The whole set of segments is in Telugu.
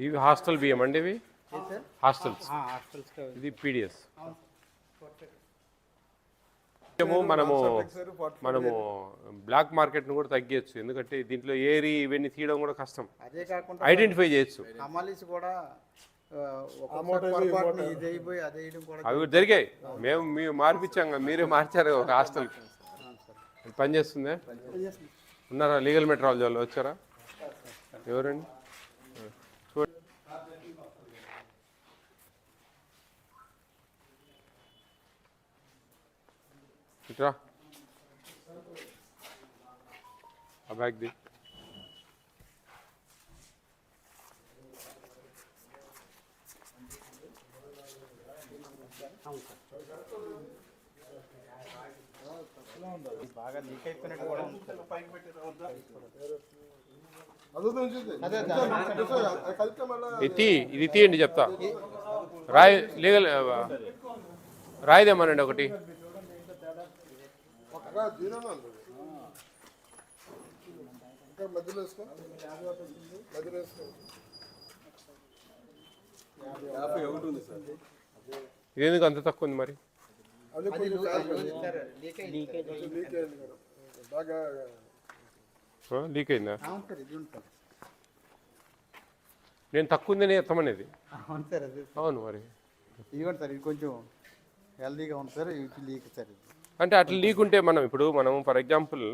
ఇవి హాస్టల్ బియ్యం అండి, ఇవి హాస్టల్స్. ఇది పీడిఎస్. మనము బ్లాక్ మార్కెట్ను కూడా తగ్గించచ్చు, ఎందుకంటే దీంట్లో ఏరి ఇవన్నీ తీయడం కూడా కష్టం. అదే కాకుండా ఐడెంటిఫై చేయొచ్చు. అవి జరిగాయి. మేము మార్పించాం కదా, మీరే మార్చారు ఒక హాస్టల్. పని చేస్తుందే. ఉన్నారా లీగల్ మెట్రాలజీ వాళ్ళు వచ్చారా? ఎవరండి? ఇట్రా ఆ బ్యాగ్ది. బాగా లీక్ అయిపోయినట్టు కూడా ఉంది. ఇది తీయండి చెప్తా. లీగల్ రాయిదేమనండి ఒకటి. ఇది ఎందుకు అంత తక్కువ ఉంది మరి? లీక్ అయిందా? నేను తక్కువ ఉందని ఎత్తమనేది. అవును మరి. ఇదిగోండి సార్, ఇది కొంచెం హెల్దీగా ఉంది సార్. Leak sir. అంటే అట్లా లీక్ ఉంటే మనం ఫర్ ఎగ్జాంపుల్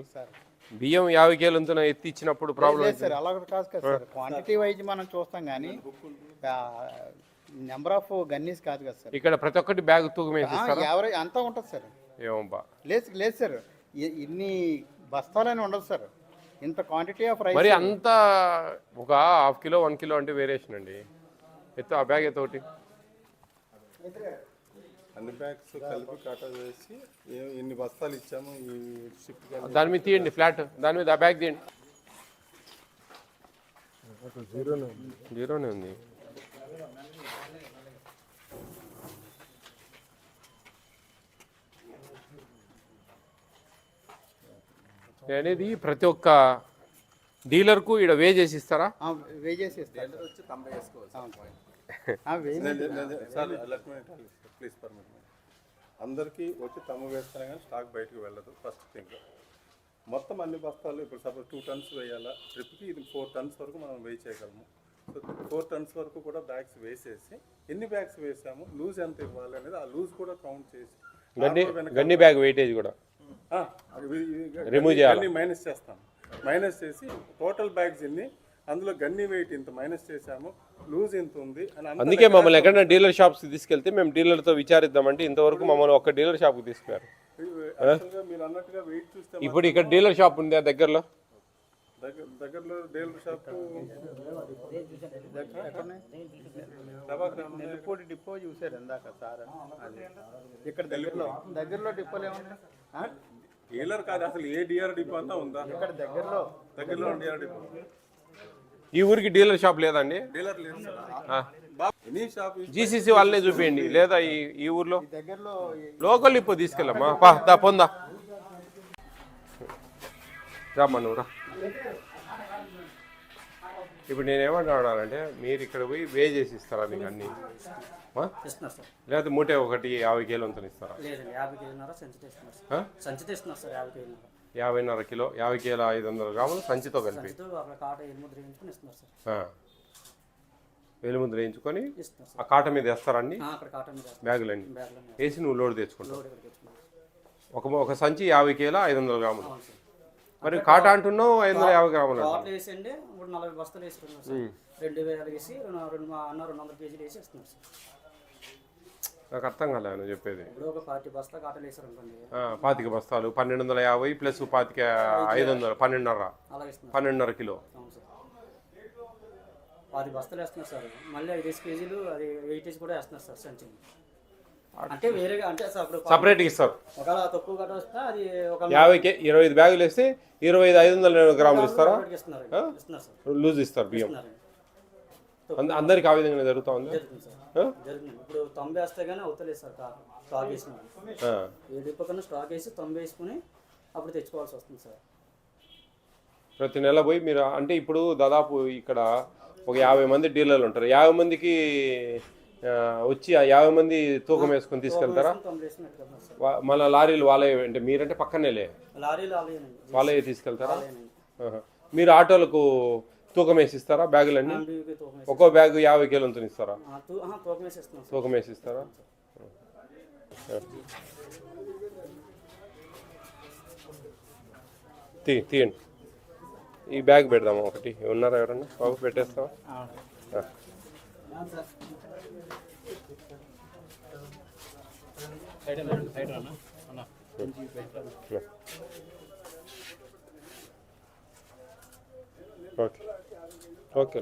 బియ్యం 50 కేలంతో ఎత్తి ఇచ్చినప్పుడు ప్రాబ్లం సార్. అలా కాదు కదా సార్, క్వాంటిటీ వైజ్ మనం చూస్తాం కానీ నెంబర్ ఆఫ్ గన్నీస్ కాదు కదా సార్. ఇక్కడ ప్రతి ఒక్కటి బ్యాగ్ తూకం యావరేజ్ అంతా ఉంటుంది సార్. ఏమబ్బా లేదు సార్, ఇన్ని బస్తాలని ఉండదు సార్. ఇంత క్వాంటిటీ ఆఫ్ రైస్ మరి అంత ఒక ½ కిలో 1 కిలో అంటే వేరియేషన్ అండి. ఆ బ్యాగ్ ఎత్త ఒకటి. అన్ని బ్యాగ్స్ కలిపి కాటా వేసి ఎన్ని బస్తాలు ఇచ్చాము ఈ షిఫ్ట్. దాని మీద తీయండి ఫ్లాట్, దాని మీద ఆ బ్యాగ్ తీయండి. జీరోనే ఉంది. అనేది ప్రతి ఒక్క డీలర్కు ఇక్కడ వేజెస్ ఇస్తారా? వేజెస్ ఇస్తారు. Please permit. అందరికీ వచ్చి తమ్ము వేస్తానే కానీ స్టాక్ బయటకు వెళ్ళదు. ఫస్ట్ థింగ్ మొత్తం అన్ని బస్తాలు ఇప్పుడు సపోజ్ 2 టన్స్ వేయాలా ట్రిప్కి, ఇది 4 టన్స్ వరకు మనం వేయి చేయగలము. సో 4 టన్స్ వరకు కూడా బ్యాగ్స్ వేసేసి ఎన్ని బ్యాగ్స్ వేసాము, లూజ్ ఎంత ఇవ్వాలి అనేది ఆ లూజ్ కూడా కౌంట్ చేసి గన్ని బ్యాగ్ వెయిటేజ్ కూడా రిమూవ్ చేయాలి. మైనస్ చేస్తాం. మైనస్ చేసి టోటల్ బ్యాగ్స్ ఎన్ని, అందులో గన్ని వెయిట్ ఇంత మైనస్ చేసాము, లూజ్ ఎంత ఉంది అని. అందుకే మమ్మల్ని ఎక్కడైనా డీలర్ షాప్స్ తీసుకెళ్తే మేము డీలర్తో విచారిద్దామంటే ఇంతవరకు మమ్మల్ని ఒక్క డీలర్ షాప్కి తీసుకున్నారు. మీరు అన్నట్టుగా వెయిట్ చూస్తే ఇప్పుడు ఇక్కడ డీలర్ షాప్ ఉంది దగ్గరలో డీలర్ షాప్ డిపో చూసారు ఇందాక సార్. ఇక్కడ దగ్గరలో డిపోలు ఏమన్నా డీలర్ కాదు అసలు, ఏ డిఆర్ డిపో అంతా ఉందా ఇక్కడ దగ్గరలో డిఆర్ డిపో? ఈ ఊరికి డీలర్ షాప్ లేదండి. డీలర్ లేదు జీసీసీ వాళ్ళనే చూపించండి, లేదా ఈ ఊర్లో దగ్గరలో లోకల్ ఇప్పుడు తీసుకెళ్ళమ్మా. పొందా రామ్మా నువ్వు రా. ఇప్పుడు నేనేమంటానంటే మీరు ఇక్కడ పోయి వే చేసి ఇస్తారా మీకు అన్ని, లేదా మూటే ఒకటి 50 కేలంతో ఇస్తారా? 50.5 కిలో 50 కేల 500 గ్రాములు సంచితో కలిపి వేలుముద్ర వేయించుకొని ఆ కాట మీద వేస్తారండి. బ్యాగులన్నీ వేసి నువ్వు లోడ్ తెచ్చుకుంటావు. ఒక సంచి 50 కేల 500 గ్రాములు. మరి కాట అంటున్నావు 550 గ్రాములు. నాకు అర్థం కాలే నువ్వు చెప్పేది. 25 బస్తాలు 1250 ప్లస్ 500 12.5 కిలో 10 బస్తాలు వేస్తున్నారు సార్. మళ్ళీ 5 కేజీలు అది వెయిటేజ్ కూడా వేస్తున్నారు సార్ సంచి. అంటే వేరేగా అంటే సపరేట్ ఇస్తారు. ఒకవేళ తక్కువ గట్ట వస్తే అది ఒక 25 బ్యాగులు వేస్తే 25 గ్రాములు ఇస్తారా? లూజ్ ఇస్తారు బియ్యం. అందరికి ఆ విధంగా జరుగుతూ ఉంది. ఇప్పుడు 90 వేస్తే కానీ అవుతలేదు సార్. స్టాక్ వేసిన 7 కన్నా స్టాక్ వేసి 90 వేసుకుని అప్పుడు తెచ్చుకోవాల్సి వస్తుంది సార్. ప్రతి నెల పోయి మీరు అంటే ఇప్పుడు దాదాపు ఇక్కడ ఒక 50 మంది డీలర్లు ఉంటారు. 50 మందికి వచ్చి ఆ 50 మంది తూకం వేసుకొని తీసుకెళ్తారా? తొంభై వేసుకుని పెట్టుకుంటాం సార్. మళ్ళీ లారీలు వాళ్ళే అంటే మీరంటే పక్కనేలే లారీలు అలాగేనండి. వాళ్ళే తీసుకెళ్తారా? అలాగేనండి. ఆహా. మీరు ఆటోలకు తూకం వేసి ఇస్తారా బ్యాగులన్నీ? డ్యూకి తూకం వేసి ఒక్కో బ్యాగ్ 50 కిలోలతో ఇస్తారా? తూకం వేసి ఇస్తున్నాం సార్. తూకం వేసి ఇస్తారా? తీయండి. ఈ బ్యాగ్ పెడదామా ఒకటి? ఉన్నారా ఎవరన్నా? బాబు పెట్టేస్తావా? Okay okay.